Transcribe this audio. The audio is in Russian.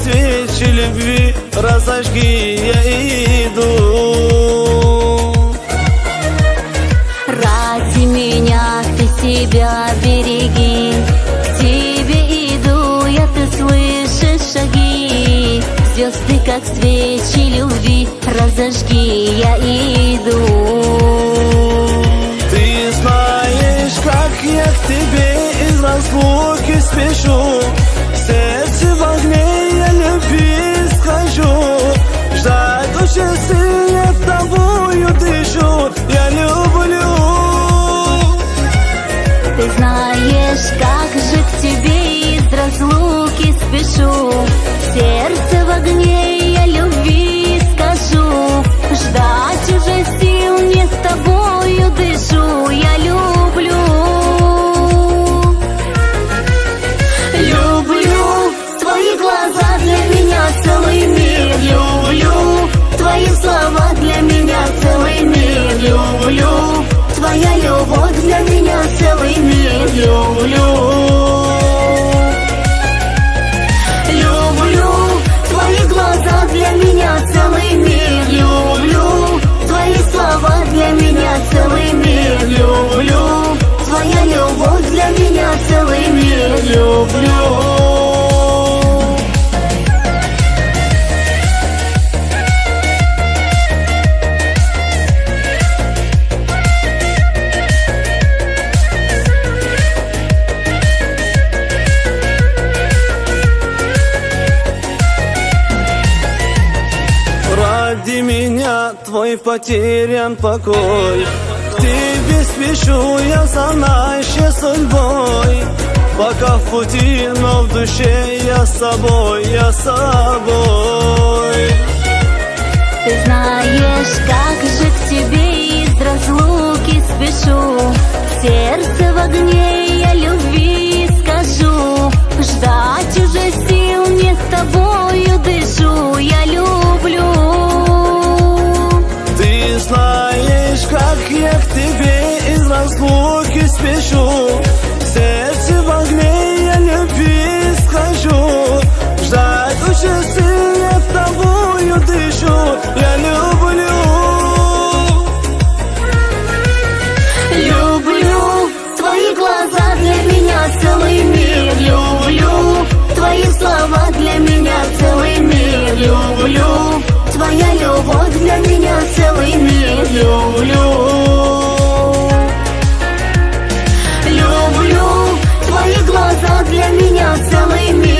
свечи любви разожги, я иду. Ради меня ты себя береги, к тебе иду я, ты слышишь шаги. Звезды, как свечи любви, разожги, я иду. Ты знаешь, как я к тебе из разлуки спешу. Сердце в огне, я любви схожу. Ждать очень сильно, тобою дышу, я люблю. Ты знаешь, как же к тебе из разлуки спешу. Сердце в огне, я любви скажу. Ждать уже сил нет, тобою дышу, я люблю. Люблю твои глаза, для меня целый мир. Люблю твои слова, для меня целый мир. Люблю твоя любовь, для меня целый мир. Люблю. Люблю твои глаза, для меня целый мир. Люблю твои слова, для меня целый мир. Люблю твоя любовь, для меня целый мир. Люблю. Ради меня твой потерян покой. К тебе спешу я за нашей судьбой. Пока в пути, но в душе я с собой, я с собой. Ты знаешь, как же к тебе из разлуки спешу. Сердце в огне, я любви скажу. Ждать уже сил нет, тобою дышу, я люблю. Ты знаешь, как я к тебе из разлуки спешу. Сердце в огне, я любви схожу. Ждать очень сильно, тобою дышу, я люблю. Люблю твои глаза, для меня целый мир. Люблю твои слова, для меня целый мир. Люблю твоя любовь, для меня целый мир. Люблю. Люблю твои глаза, для меня целый мир.